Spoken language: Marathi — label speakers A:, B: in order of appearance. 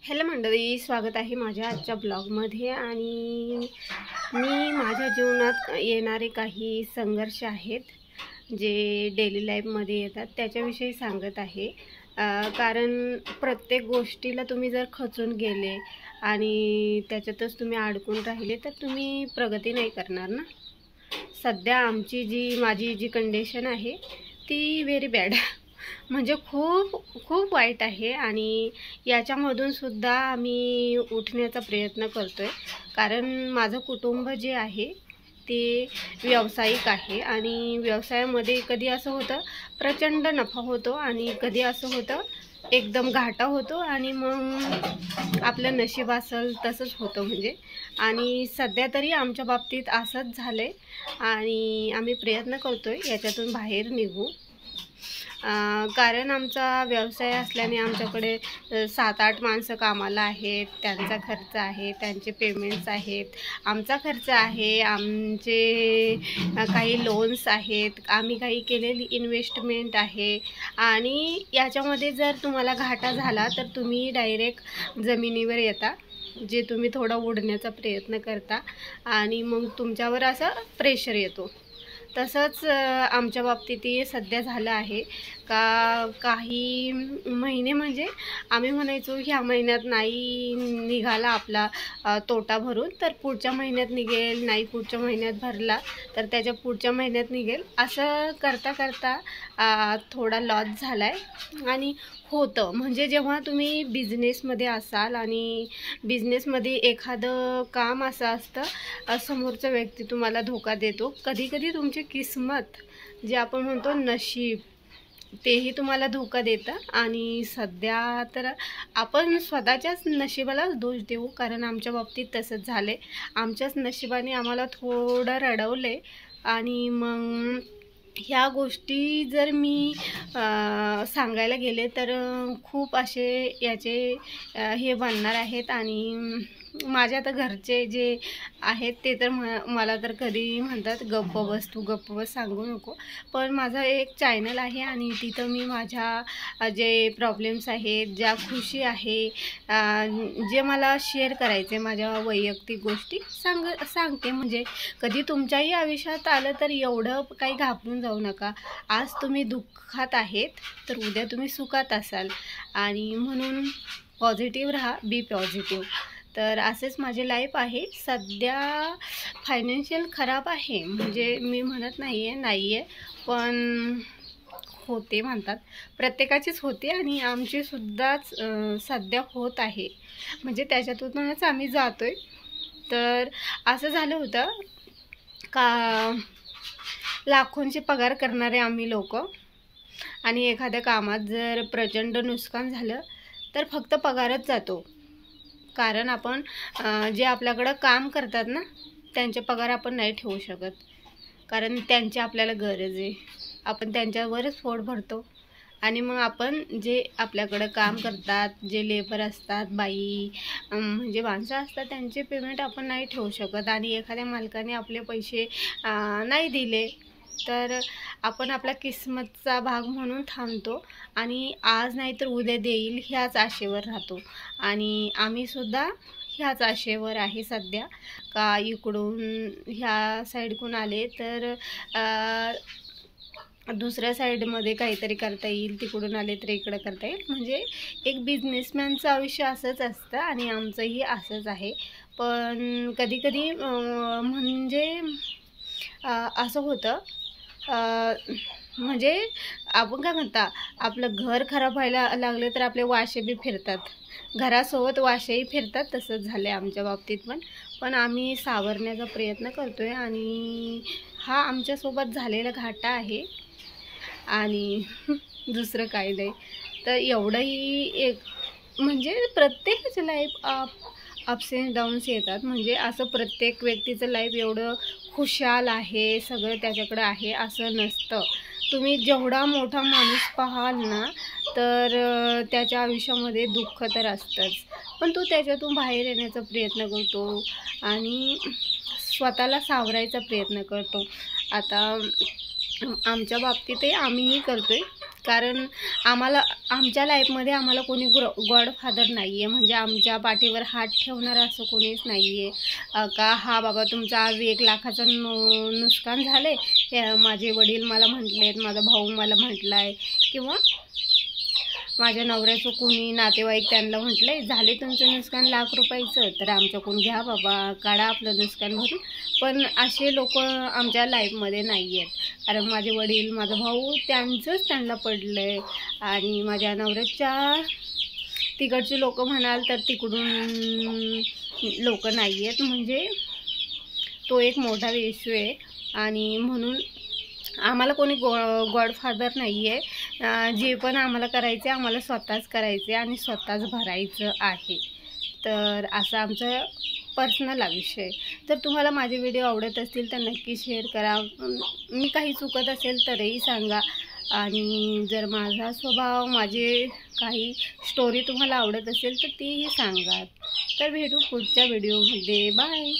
A: हॅलो मंडळी, स्वागत आहे माझ्या आजच्या ब्लॉगमध्ये। आणि मी माझ्या जीवनात येणारे काही संघर्ष आहेत जे डेली लाईफमध्ये येतात त्याच्याविषयी सांगत आहे। कारण प्रत्येक गोष्टीला तुम्ही जर खचून गेले आणि त्याच्यातच तुम्ही अडकून राहिले तर तुम्ही प्रगती नाही करणार ना। सध्या माझी जी कंडिशन आहे ती व्हेरी बॅड म्हणजे खूप वाईट आहे। आणि याच्यामधून सुद्धा आम्ही उठण्याचा प्रयत्न करतोय, कारण माझं कुटुंब जे आहे ते व्यावसायिक आहे आणि व्यवसायामध्ये कधी असं होतं प्रचंड नफा होतो आणि कधी असं होतं एकदम घाटा होतो आणि मग आपलं नशीब असेल तसंच होतं म्हणजे। आणि सध्या तरी आमच्या बाबतीत असंच झालंय आणि आम्ही प्रयत्न करतोय याच्यातून बाहेर निघू। कारण आमचा व्यवसाय असल्याने आमच्याकडे 7-8 माणसं कामाला आहेत, त्यांचा खर्च आहे, त्यांचे पेमेंट्स आहेत, आमचा खर्च आहे, आमचे काही लोन्स आहेत, आम्ही काही केलेली इन्व्हेस्टमेंट आहे। आणि याच्यामध्ये जर तुम्हाला घाटा झाला तर तुम्ही डायरेक्ट जमिनीवर येता, जे तुम्ही थोडा उडण्याचा प्रयत्न करता आणि मग तुमच्यावर असं प्रेशर येतो। तसंच आमच्या बाबतीत सध्या झालं आहे का काही महिने म्हणजे आम्ही म्हणायचो ह्या महिन्यात नाही निघाला आपला तोटा भरून तर पुढच्या महिन्यात निघेल, नाही पुढच्या महिन्यात भरला तर त्याच्या पुढच्या महिन्यात निघेल, असं करता करता थोडा लॉस झाला आहे। आणि होतं म्हणजे जेव्हा तुम्ही बिझनेसमध्ये असाल आणि बिझनेसमध्ये एखादं काम असं असतं समोरचा व्यक्ती तुम्हाला धोका देतो, कधी तुमची किस्मत जे आपण म्हणतो नशीब तेही तुम्हाला धोका देतं। आणि सध्या तर आपण स्वतःच्याच नशिबाला दोष देऊ, कारण आमच्या बाबतीत तसंच झालं आहे। आमच्याच नशिबाने आम्हाला थोडं रडवलं आणि मग ह्या गोष्टी जर मी सांगायला गेले तर खूप असे याचे हे बनणार आहेत। आणि माझ्या तर घरचे जे आहेत ते तर मला तर कधी म्हणतात गप्प बस, तू गप्प बस, सांगू नको। पण माझं एक चॅनल आहे आणि तिथं मी माझ्या जे प्रॉब्लेम्स आहेत, ज्या खुशी आहे, जे मला शेअर करायचे माझ्या वैयक्तिक गोष्टी सांगते। म्हणजे कधी तुमच्याही आयुष्यात आलं तर एवढं काही घाबरून जाऊ नका। आज तुम्ही दुःखात आहेत तर उद्या तुम्ही सुखात असाल आणि म्हणून पॉझिटिव्ह राहा, बी पॉझिटिव्ह। तर असेच माझे लाईफ आहे। सध्या फायनान्शियल खराब आहे, म्हणजे मी म्हणत नाही आहे, पण होते म्हणतात, प्रत्येकाचीच होते आणि आमची सुद्धाच सध्या होत आहे, म्हणजे त्याच्यातूनच आम्ही जातोय। तर असं झालं होतं का लाखोंचे पगार करणारे आम्ही लोक आणि एखाद्या कामात जर प्रचंड नुकसान झालं तर फक्त पगारच जातो, कारण आपण जे आपल्याकडं काम करतात ना त्यांचे पगार आपण नाही ठेवू शकत, कारण त्यांची आपल्याला गरज आहे, आपण त्यांच्यावरच पोट भरतो। आणि मग आपण जे आपल्याकडं काम करतात, जे लेबर असतात, बाई म्हणजे माणसं असतात, त्यांचे पेमेंट आपण नाही ठेवू शकत। आणि एखाद्या मालकाने आपले पैसे नाही दिले तर आपण आपला किस्मतचा भाग म्हणून थांबतो आणि आज नाही तर उद्या देईल ह्याच आशेवर राहतो। आणि आम्ही सुद्धा ह्याच आशेवर आहे सध्या का इकडून ह्या साईडकडून आले तर दुसऱ्या साईडमध्ये काहीतरी करता येईल, तिकडून आले तर इकडं करता येईल। म्हणजे एक बिझनेसमॅनचं आयुष्य असंच असतं आणि आमचंही असंच आहे। पण कधी म्हणजे असं होतं म्हणजे आपण काय म्हणता, आपलं घर खराब व्हायला लागलं तर आपले वाशे बी फिरतात, घरासोबत वाशेही फिरतात, तसंच झालं आहे आमच्या बाबतीत। पण आम्ही सावरण्याचा प्रयत्न करतोय आणि हा आमच्यासोबत झालेला घाटा आहे आणि दुसरं काही नाही। तर एवढंही एक म्हणजे प्रत्येकाचं लाईफ अप्स अँड डाऊन्स येतात, म्हणजे असं प्रत्येक व्यक्तीचं लाईफ एवढं खुशाल आहे, सगळं त्याच्याकडं आहे असं नसतं। तुम्ही जेवढा मोठा माणूस पाहाल ना तर त्याच्या आयुष्यामध्ये दुःख तर असतंच, पण तो त्याच्यातून बाहेर येण्याचा प्रयत्न करतो आणि स्वतःला सावरायचा प्रयत्न करतो। आता आमच्या बाबतीतही आम्हीही करतोय, कारण आम्हाला आमच्या लाईफमध्ये आम्हाला कोणी गॉडफादर नाही आहे, म्हणजे आमच्या पाठीवर हात ठेवणारं असं कोणीच नाही आहे का हा बाबा तुमचं आज 1 लाखाचं नुकसान झाले, माझे वडील मला म्हटलेत, माझा भाऊ मला म्हटलं आहे, किंवा माझ्या नवऱ्याचं कोणी नातेवाईक त्यांना म्हटलं झाले तुमचं नुकसान 1 लाख रुपयाचं, तर आमच्याकडून घ्या बाबा, काढा आपलं नुकसान भरून. पण असे लोक आमच्या लाईफमध्ये नाही आहेत. कारण माझे वडील, माझा भाऊ त्यांचंच त्यांना पडलं आहे, आणि माझ्या नवऱ्याच्या तिकडचे लोक म्हणाल तर तिकडून लोक नाही आहेत, म्हणजे तो एक मोठा इश्यू आहे. आणि म्हणून आम्हाला कोणी गॉडफादर नाही आहे. जे पण आम्हाला करायचे आम्हाला स्वतःच करायचे आणि स्वतःच भरायचं आहे. तर असं आमचं पर्सनल विषय. तर तुम्हाला माझे व्हिडिओ आवडत असतील तर नक्की शेअर करा. मी काही चुकत असेल तरीही सांगा, आणि जर माझा स्वभाव, माझे काही स्टोरी तुम्हाला आवडत असेल तर तीही सांगा. तर भेटू पुढच्या व्हिडिओमध्ये. बाय.